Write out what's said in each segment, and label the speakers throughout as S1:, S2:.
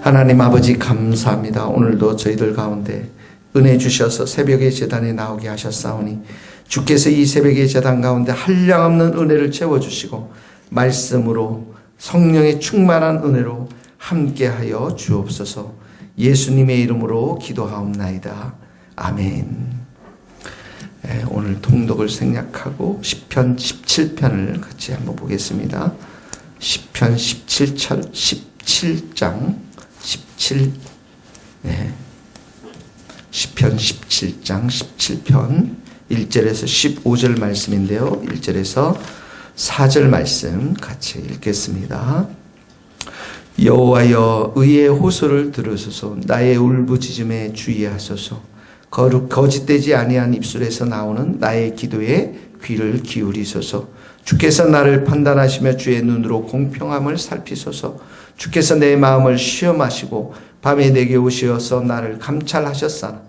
S1: 하나님 아버지 감사합니다. 오늘도 저희들 가운데 은혜 주셔서 새벽의 제단에 나오게 하셨사오니 주께서 이 새벽의 제단 가운데 한량없는 은혜를 채워주시고 말씀으로 성령의 충만한 은혜로 함께하여 주옵소서. 예수님의 이름으로 기도하옵나이다. 아멘. 오늘 통독을 생략하고 시편 17편을 같이 한번 보겠습니다. 시편 17장 17 시편 17장 17편 1절에서 15절 말씀인데요. 1절에서 4절 말씀 같이 읽겠습니다. 여호와여 의의 호소를 들으소서. 나의 울부짖음에 주의하소서. 거짓되지 아니한 입술에서 나오는 나의 기도에 귀를 기울이소서. 주께서 나를 판단하시며 주의 눈으로 공평함을 살피소서. 주께서 내 마음을 시험하시고 밤에 내게 오시어서 나를 감찰하셨사나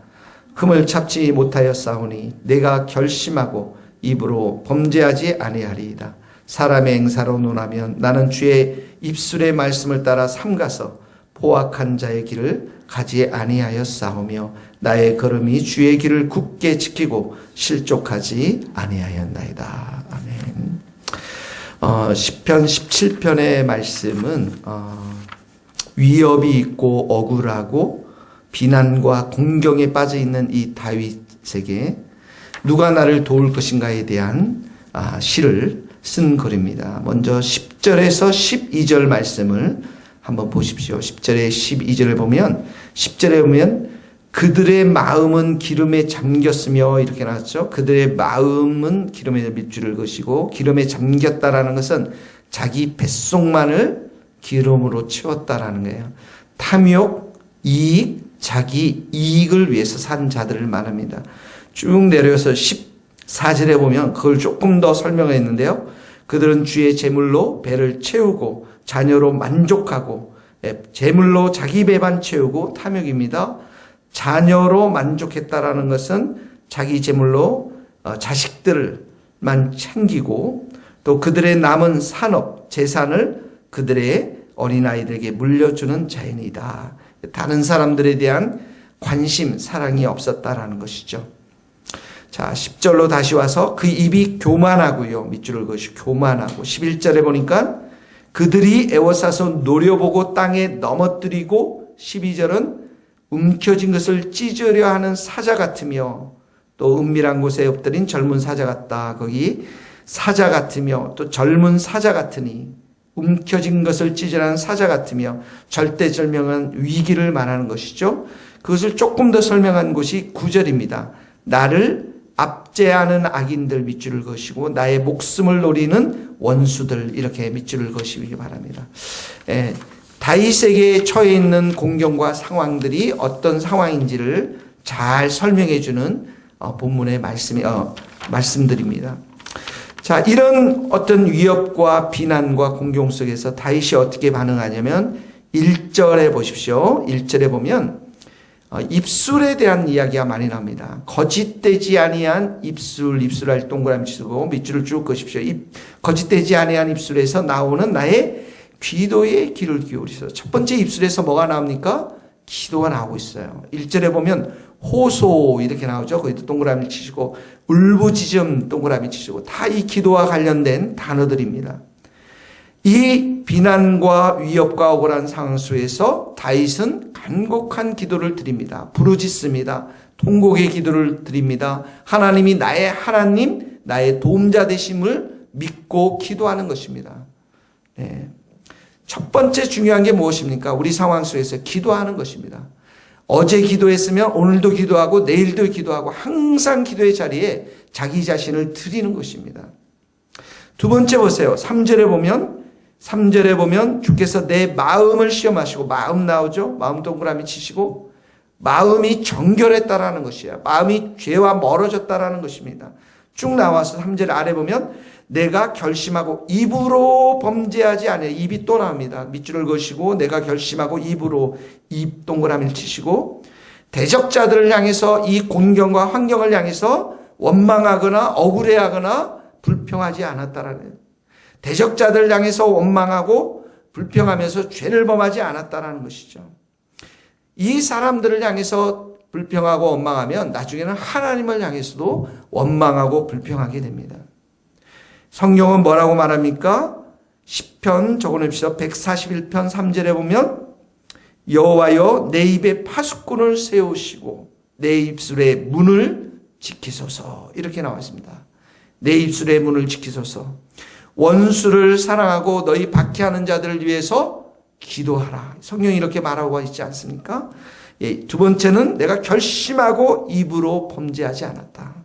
S1: 흠을 찾지 못하였사오니 내가 결심하고 입으로 범죄하지 아니하리이다. 사람의 행사로 논하면 나는 주의 입술의 말씀을 따라 삼가서 포악한 자의 길을 가지 아니하였사오며 나의 걸음이 주의 길을 굳게 지키고 실족하지 아니하였나이다. 아멘. 시편 17편의 말씀은 위협이 있고 억울하고 비난과 공경에 빠져 있는 이 다윗에게 누가 나를 도울 것인가에 대한 시를 쓴 글입니다. 먼저 10절에서 12절 말씀을 한번 보십시오. 10절에 12절을 보면 10절에 보면 그들의 마음은 기름에 잠겼으며 이렇게 나왔죠. 그들의 마음은 기름에 밑줄을 그시고 기름에 잠겼다라는 것은 자기 뱃속만을 기름으로 채웠다라는 거예요. 탐욕, 이익, 자기 이익을 위해서 산 자들을 말합니다. 쭉 내려서 14절에 보면 그걸 조금 더 설명했는데요. 그들은 주의 재물로 배를 채우고 자녀로 만족하고 재물로 자기 배만 채우고 탐욕입니다. 자녀로 만족했다라는 것은 자기 재물로 자식들만 챙기고 또 그들의 남은 산업, 재산을 그들의 어린아이들에게 물려주는 자연이다. 다른 사람들에 대한 관심, 사랑이 없었다라는 것이죠. 자, 10절로 다시 와서 그 입이 교만하고요. 밑줄을 그으시 교만하고 11절에 보니까 그들이 애워싸서 노려보고 땅에 넘어뜨리고 12절은 움켜진 것을 찢으려 하는 사자 같으며 또 은밀한 곳에 엎드린 젊은 사자 같다. 거기 사자 같으며 또 젊은 사자 같으니 움켜진 것을 찢으려는 사자 같으며 절대절명한 위기를 말하는 것이죠. 그것을 조금 더 설명한 것이 9절입니다. 나를 압제하는 악인들 밑줄을 그으시고 나의 목숨을 노리는 원수들 이렇게 밑줄을 그으시기 바랍니다. 다윗에게 처해 있는 공경과 상황들이 어떤 상황인지를 잘 설명해 주는 본문의 말씀들입니다. 자, 이런 어떤 위협과 비난과 공경 속에서 다윗이 어떻게 반응하냐면 1절에 보십시오. 1절에 보면 입술에 대한 이야기가 많이 나옵니다. 거짓되지 아니한 입술할 동그라미 치고 밑줄을 쭉 그으십시오. 거짓되지 아니한 입술에서 나오는 나의 기도에 귀를 기울이소서. 첫 번째 입술에서 뭐가 나옵니까? 기도가 나오고 있어요. 1절에 보면 호소 이렇게 나오죠. 거기도 동그라미 치시고 울부짖음 동그라미 치시고 다 이 기도와 관련된 단어들입니다. 이 비난과 위협과 억울한 상황 속에서 다윗은 간곡한 기도를 드립니다. 부르짖습니다. 통곡의 기도를 드립니다. 하나님이 나의 하나님, 나의 도움자 되심을 믿고 기도하는 것입니다. 네. 첫 번째 중요한 게 무엇입니까? 우리 상황 속에서 기도하는 것입니다. 어제 기도했으면 오늘도 기도하고 내일도 기도하고 항상 기도의 자리에 자기 자신을 드리는 것입니다. 두 번째 보세요. 3절에 보면 주께서 내 마음을 시험하시고 마음 나오죠. 마음 동그라미 치시고 마음이 정결했다라는 것이에요. 마음이 죄와 멀어졌다라는 것입니다. 쭉 나와서 3절 아래 보면 내가 결심하고 입으로 범죄하지 않아요. 입이 또 나옵니다. 밑줄을 그으시고 내가 결심하고 입으로 입 동그라미를 치시고 대적자들을 향해서 이 곤경과 환경을 향해서 원망하거나 억울해하거나 불평하지 않았다라는 대적자들을 향해서 원망하고 불평하면서 죄를 범하지 않았다라는 것이죠. 이 사람들을 향해서 불평하고 원망하면 나중에는 하나님을 향해서도 원망하고 불평하게 됩니다. 성경은 뭐라고 말합니까? 시편 적어놓읍시다. 141편 3절에 보면 여호와여 내 입에 파수꾼을 세우시고 내 입술의 문을 지키소서, 이렇게 나왔습니다. 내 입술의 문을 지키소서. 원수를 사랑하고 너희 박해하는 자들을 위해서 기도하라. 성경이 이렇게 말하고 있지 않습니까? 예, 두 번째는 내가 결심하고 입으로 범죄하지 않았다.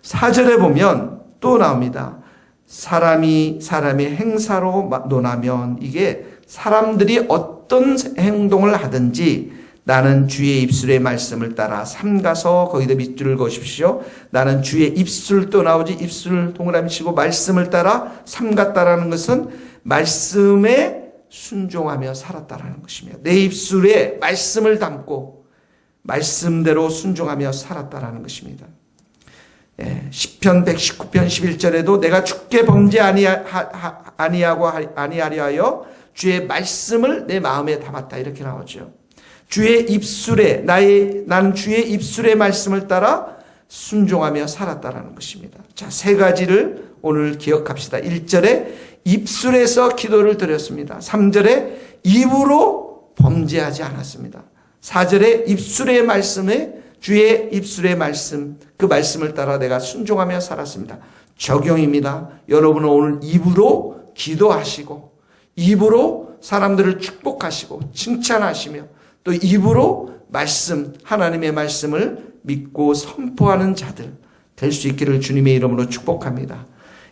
S1: 4절에 보면 또 나옵니다. 사람이 사람의 행사로 논하면, 이게 사람들이 어떤 행동을 하든지 나는 주의 입술의 말씀을 따라 삼가서, 거기다 밑줄을 그으십시오. 나는 주의 입술, 또 나오지, 입술 동그라미 치고 말씀을 따라 삼갔다라는 것은 말씀에 순종하며 살았다라는 것입니다. 내 입술에 말씀을 담고 말씀대로 순종하며 살았다라는 것입니다. 예, 시편 119편 11절에도 내가 주께 범죄 아니하려 하여 주의 말씀을 내 마음에 담았다, 이렇게 나오죠. 주의 입술에 나는 주의 입술의 말씀을 따라 순종하며 살았다라는 것입니다. 자, 세 가지를 오늘 기억합시다. 1절에 입술에서 기도를 드렸습니다. 3절에 입으로 범죄하지 않았습니다. 4절에 입술의 말씀에 주의 입술의 말씀, 그 말씀을 따라 내가 순종하며 살았습니다. 적용입니다. 여러분은 오늘 입으로 기도하시고 입으로 사람들을 축복하시고 칭찬하시며 또 입으로 말씀, 하나님의 말씀을 믿고 선포하는 자들 될 수 있기를 주님의 이름으로 축복합니다.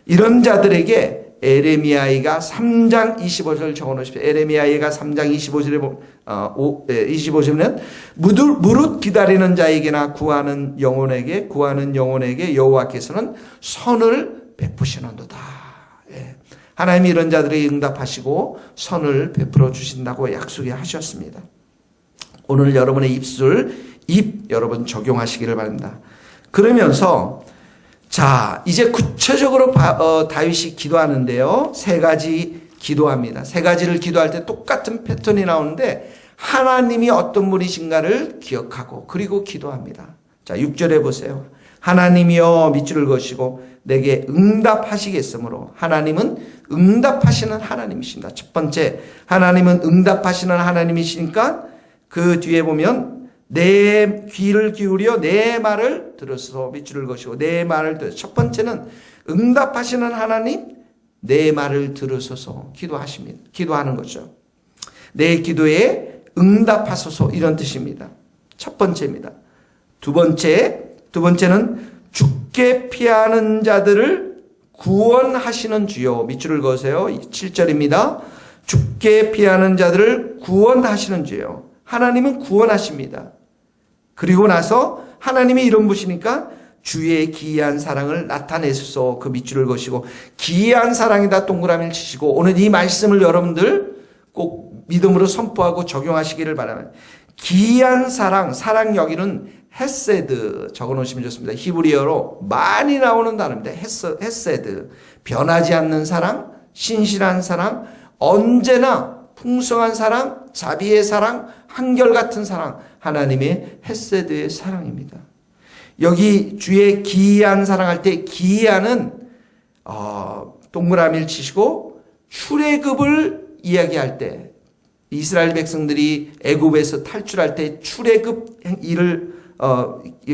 S1: 이런 자들에게 에레미야가 3장 25절 적어놓으십시오. 에레미야가 3장 25절에 무릇 기다리는 자에게나 구하는 영혼에게 여호와께서는 선을 베푸시는도다. 예. 하나님이 이런 자들에게 응답하시고 선을 베풀어 주신다고 약속하셨습니다. 오늘 여러분의 입 여러분 적용하시기를 바랍니다. 그러면서 자, 이제 구체적으로 다윗이 기도하는데요. 세 가지 기도합니다. 세 가지를 기도할 때 똑같은 패턴이 나오는데 하나님이 어떤 분이신가를 기억하고 그리고 기도합니다. 자, 6절에 보세요. 하나님이여 밑줄을 그으시고 내게 응답하시겠으므로, 하나님은 응답하시는 하나님이십니다. 첫 번째, 하나님은 응답하시는 하나님이시니까 그 뒤에 보면 내 귀를 기울여 내 말을 들어서 밑줄을 그으시고 내 말을 들어서, 첫 번째는 응답하시는 하나님, 내 말을 들으소서 기도하십니다. 기도하는 거죠. 내 기도에 응답하소서, 이런 뜻입니다. 첫 번째입니다. 두 번째는 죽게 피하는 자들을 구원하시는 주요, 밑줄을 그으세요. 7절입니다. 죽게 피하는 자들을 구원하시는 주요. 하나님은 구원하십니다. 그리고 나서 하나님이 이런 분이시니까 주의 기이한 사랑을 나타내소서, 그 밑줄을 그으시고 기이한 사랑이다 동그라미를 치시고 오늘 이 말씀을 여러분들 꼭 믿음으로 선포하고 적용하시기를 바랍니다. 기이한 사랑 여기는 헤세드 적어놓으시면 좋습니다. 히브리어로 많이 나오는 단어입니다. 헤세드, 변하지 않는 사랑, 신실한 사랑, 언제나 풍성한 사랑, 자비의 사랑, 한결같은 사랑, 하나님의 헤세드의 사랑입니다. 여기 주의 기이한 사랑할 때 기이한은 동그라미를 치시고 출애굽을 이야기할 때, 이스라엘 백성들이 애굽에서 탈출할 때 출애굽 일을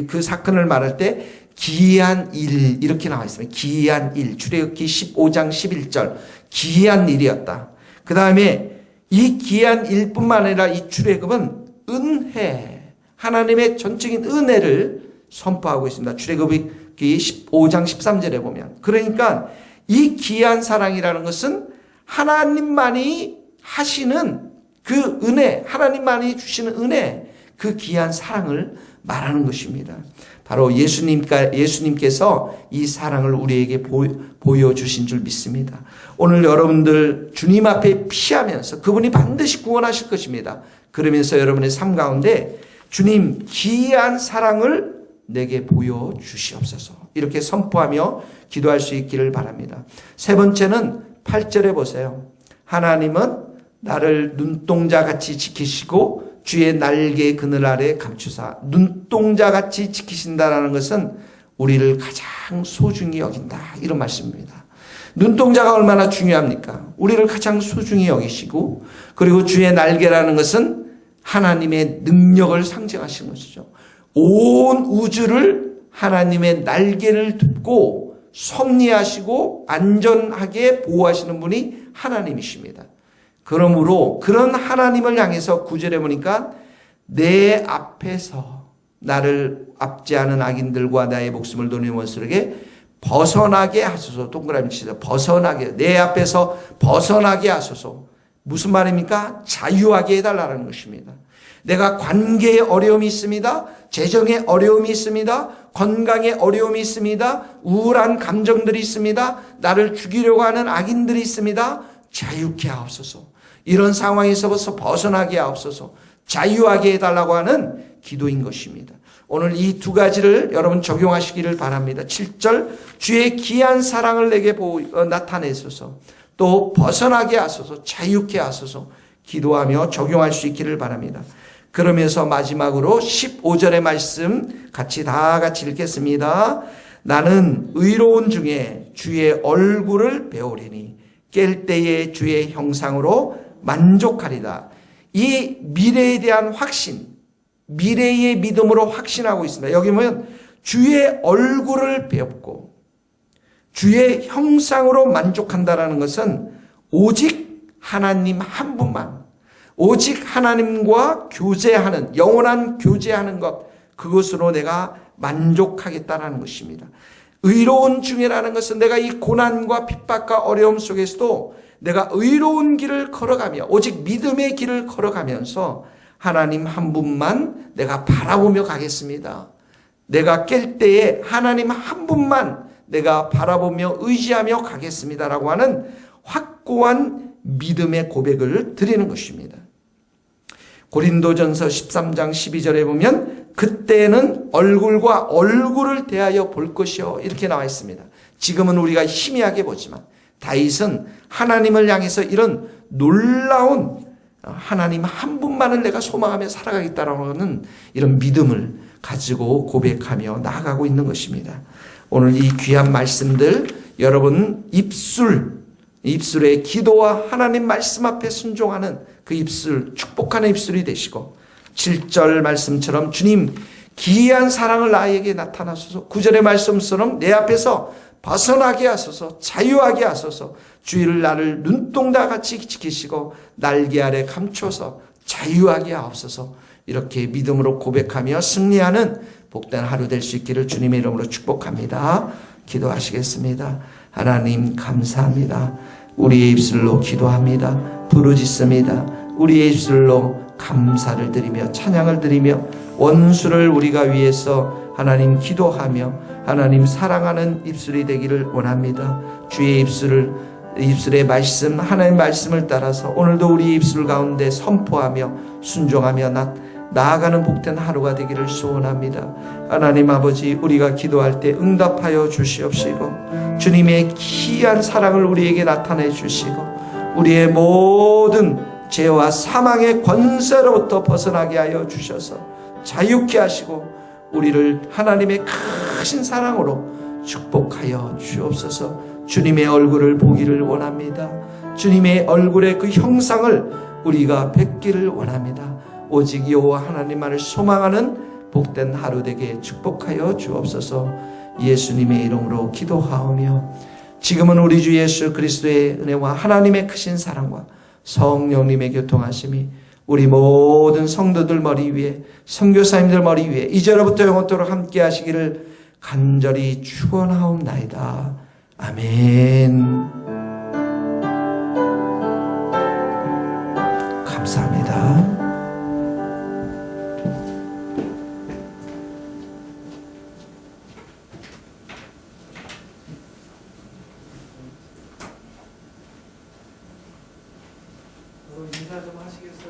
S1: 그 사건을 말할 때 기이한 일, 이렇게 나와 있습니다. 기이한 일, 출애굽기 15장 11절 기이한 일이었다. 그 다음에 이 기이한 일뿐만 아니라 이 출애굽은 은혜, 하나님의 전적인 은혜를 선포하고 있습니다. 출애굽기 15장 13절에 보면. 그러니까 이 기이한 사랑이라는 것은 하나님만이 하시는 그 은혜, 하나님만이 주시는 은혜, 그 귀한 사랑을 말하는 것입니다. 바로 예수님께서 이 사랑을 우리에게 보여주신 줄 믿습니다. 오늘 여러분들 주님 앞에 피하면서 그분이 반드시 구원하실 것입니다. 그러면서 여러분의 삶 가운데 주님 귀한 사랑을 내게 보여주시옵소서, 이렇게 선포하며 기도할 수 있기를 바랍니다. 세 번째는 8절에 보세요. 하나님은 나를 눈동자같이 지키시고 주의 날개 그늘 아래 감추사. 눈동자같이 지키신다라는 것은 우리를 가장 소중히 여긴다, 이런 말씀입니다. 눈동자가 얼마나 중요합니까? 우리를 가장 소중히 여기시고, 그리고 주의 날개라는 것은 하나님의 능력을 상징하시는 것이죠. 온 우주를 하나님의 날개를 덮고 섭리하시고 안전하게 보호하시는 분이 하나님이십니다. 그러므로 그런 하나님을 향해서 9절에 보니까 내 앞에서 나를 압제하는 악인들과 나의 목숨을 노리는 원수에게 벗어나게 하소서. 동그라미 치죠. 벗어나게. 내 앞에서 벗어나게 하소서. 무슨 말입니까? 자유하게 해달라는 것입니다. 내가 관계에 어려움이 있습니다. 재정에 어려움이 있습니다. 건강에 어려움이 있습니다. 우울한 감정들이 있습니다. 나를 죽이려고 하는 악인들이 있습니다. 자유케 하옵소서. 이런 상황에서부터 벗어나게 하옵소서. 자유하게 해달라고 하는 기도인 것입니다. 오늘 이 두 가지를 여러분 적용하시기를 바랍니다. 7절 주의 귀한 사랑을 내게 나타내소서. 또 벗어나게 하소서. 자유케 하소서. 기도하며 적용할 수 있기를 바랍니다. 그러면서 마지막으로 15절의 말씀 다 같이 읽겠습니다. 나는 의로운 중에 주의 얼굴을 배우리니 깰 때에 주의 형상으로 만족하리다. 이 미래에 대한 확신, 미래의 믿음으로 확신하고 있습니다. 여기 보면 주의 얼굴을 배웠고 주의 형상으로 만족한다라는 것은 오직 하나님 한 분만, 오직 하나님과 교제하는, 영원한 교제하는 것, 그것으로 내가 만족하겠다는 것입니다. 의로운 중이라는 것은 내가 이 고난과 핍박과 어려움 속에서도 내가 의로운 길을 걸어가며 오직 믿음의 길을 걸어가면서 하나님 한 분만 내가 바라보며 가겠습니다. 내가 깰 때에 하나님 한 분만 내가 바라보며 의지하며 가겠습니다라고 하는 확고한 믿음의 고백을 드리는 것입니다. 고린도전서 13장 12절에 보면 그때는 얼굴과 얼굴을 대하여 볼 것이요, 이렇게 나와 있습니다. 지금은 우리가 희미하게 보지만 다윗은 하나님을 향해서 이런 놀라운 하나님 한 분만을 내가 소망하며 살아가겠다라고 하는 이런 믿음을 가지고 고백하며 나아가고 있는 것입니다. 오늘 이 귀한 말씀들 여러분 입술의 기도와 하나님 말씀 앞에 순종하는 그 입술, 축복하는 입술이 되시고 7절 말씀처럼 주님 기이한 사랑을 나에게 나타나소서. 9절의 말씀처럼 내 앞에서 벗어나게 하소서. 자유하게 하소서. 주의를 나를 눈동자같이 지키시고 날개 아래 감춰서 자유하게 하옵소서. 이렇게 믿음으로 고백하며 승리하는 복된 하루 될 수 있기를 주님의 이름으로 축복합니다. 기도하시겠습니다. 하나님 감사합니다. 우리의 입술로 기도합니다. 부르짖습니다. 우리의 입술로 감사를 드리며 찬양을 드리며 원수를 우리가 위해서 하나님 기도하며 하나님 사랑하는 입술이 되기를 원합니다. 주의 입술의 말씀, 하나님의 말씀을 따라서 오늘도 우리 입술 가운데 선포하며 순종하며 나아가는 복된 하루가 되기를 소원합니다. 하나님 아버지, 우리가 기도할 때 응답하여 주시옵시고 주님의 기이한 사랑을 우리에게 나타내 주시고 우리의 모든 죄와 사망의 권세로부터 벗어나게 하여 주셔서 자유케 하시고 우리를 하나님의 크신 사랑으로 축복하여 주옵소서. 주님의 얼굴을 보기를 원합니다. 주님의 얼굴의 그 형상을 우리가 뵙기를 원합니다. 오직 여호와 하나님만을 소망하는 복된 하루 되게 축복하여 주옵소서. 예수님의 이름으로 기도하오며 지금은 우리 주 예수 그리스도의 은혜와 하나님의 크신 사랑과 성령님의 교통하심이 우리 모든 성도들 머리 위에, 선교사님들 머리 위에 이제로부터 영원토록 함께 하시기를 간절히 축원하옵나이다. 아멘. 감사합니다. 인사 좀 하시겠어요?